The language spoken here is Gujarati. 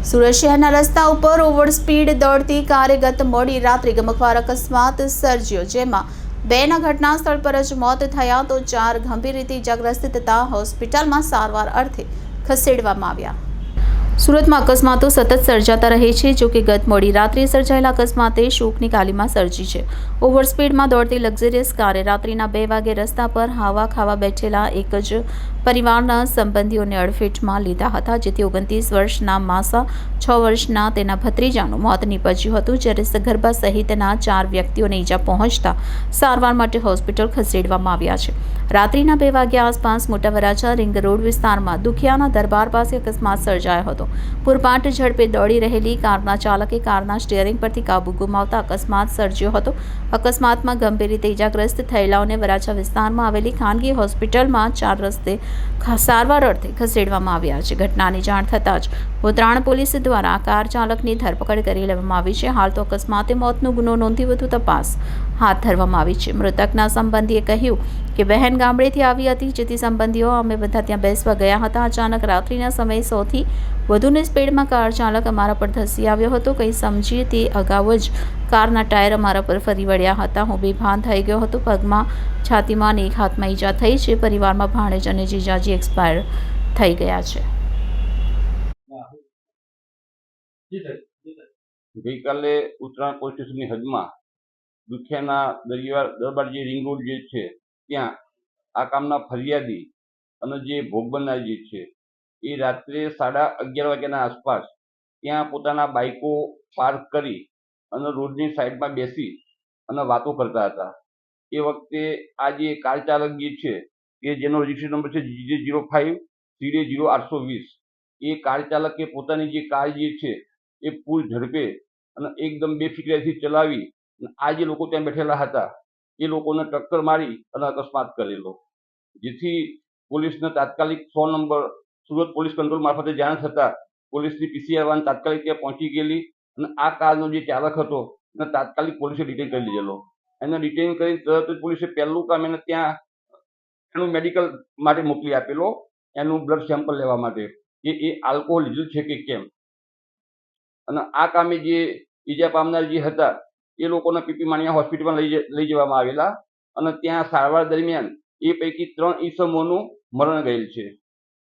સુરત શહેરના રસ્તા ઉપર ઓવર સ્પીડ દોડતી કારે ગત મોડી રાત્રે ગમખ્વાર અકસ્માત સર્જ્યો, જેમાં 2ના ઘટના સ્થળ પર જ મોત થયા તો 4 ગંભીર રીતે ઇજાગ્રસ્ત થતા હોસ્પિટલમાં સારવાર અર્થે ખસેડવામાં આવ્યા। સુરતમાં અકસ્માતો સતત સર્જાતા રહે છે, જો કે ગત મોડી રાત્રે સર્જાયેલા અકસ્માતે શોકની કાલીમા સર્જી છે। ઓવર સ્પીડમાં દોડતી લક્ઝરિયસ કારે રાત્રિના 2 વાગે રસ્તા પર હાવા ખાવા બેઠેલા એક જ પરિવારના સંબંધીઓને અડફેટમાં લીધા હતા, જેથી 29 વર્ષના માસા 6 વર્ષના તેના ભત્રીજાનું મોત નીપજ્યું હતું, જ્યારે સગર્ભા સહિતના 4 વ્યક્તિઓને ઈજા પહોંચતા સારવાર માટે હોસ્પિટલ ખસેડવામાં આવ્યા છે। રાત્રિના 2 વાગ્યા આસપાસ મોટા વરાછા રિંગ રોડ વિસ્તારમાં દુખિયાના દરબાર પાસે અકસ્માત સર્જાયો હતો। પૂરપાટ ઝડપે દોડી રહેલી કારના ચાલકે કારના સ્ટીયરિંગ પરથી કાબુ ગુમાવતા અકસ્માત સર્જ્યો હતો। અકસ્માતમાં ગંભીર રીતે ઇજાગ્રસ્ત થયેલાઓને વરાછા વિસ્તારમાં આવેલી ખાનગી હોસ્પિટલમાં 4 રસ્તે સારવાર અર્થે ખસેડવામાં આવ્યા છે। ઘટનાની જાણ થતાં જ ઉત્તરાયણ પોલીસ દ્વારા કાર ચાલકની ધરપકડ કરી લેવામાં આવી છે। હાલ તો અકસ્માતે મોતનો ગુનો નોંધી વધુ તપાસ હાથ ધરવામાં આવી છે। મૃતકના સંબંધીએ કહ્યું કે બહેન ગામડેથી આવી હતી, જેથી સંબંધીઓ અમે બધા ત્યાં બેસવા ગયા હતા। અચાનક રાત્રિના સમયે 100થી વધુની સ્પીડમાં કાર ચાલક અમારા પર ધસી આવ્યો હતો। કંઈ સમજીએ તે અગાઉ જ કારના ટાયર અમારા પર ફરી વળ્યા હતા। હું બેભાન થઈ ગયો હતો। પગમાં, છાતીમાં અને એક હાથમાં ઈજા થઈ છે। પરિવારમાં ભાણેજ અને જીજાજી એક્સપાયર થઈ ગયા છે। ગઈકાલે ઉત્તરાયણ પોલીસ સ્ટેશનની હદમાં દુખિયાના દરબાર જે રિંગ રોડ જે છે ત્યાં આ કામના ફરિયાદી અને જે ભોગ બનનાર જે છે એ રાત્રે 11:30 વાગ્યાના આસપાસ ત્યાં પોતાના બાઇકો પાર્ક કરી અને રોડની સાઈડમાં બેસી અને વાતો કરતા હતા। એ વખતે આ જે કાર ચાલક જે છે એ જેનો રજિસ્ટ્રેશન નંબર છે GJ05CD0820 એ કાર ચાલકે પોતાની જે કાર જે છે એ ફૂલ ઝડપે અને એકદમ બેફિકરાઈથી ચલાવી આ જે લોકો ત્યાં બેઠેલા હતા એ લોકોને ટક્કર મારી અને અકસ્માત કરેલો, જેથી પોલીસને તાત્કાલિક 100 નંબર સુરત પોલીસ કંટ્રોલ મારફતે જાણ થતાં પોલીસની PCR વાન તાત્કાલિક ત્યાં પહોંચી ગયેલી અને આ કારનો જે ચાલક હતો એને તાત્કાલિક પોલીસે ડિટેન કરી લીધેલો। એને ડિટેન કરી તરત જ પોલીસે પહેલું કામ એને ત્યાં એનું મેડિકલ માટે મોકલી આપેલો, એનું બ્લડ સેમ્પલ લેવા માટે કે એ આલ્કોહોલ લીધું છે કે કેમ। અને આ કામે જે ઈજા પામનાર જે હતા એ લોકોને પીપી માણિયા હોસ્પિટલમાં લઈ જવામાં આવેલા અને ત્યાં સારવાર દરમિયાન એ પૈકી 3 ઈસમોનું મરણ ગયેલ છે।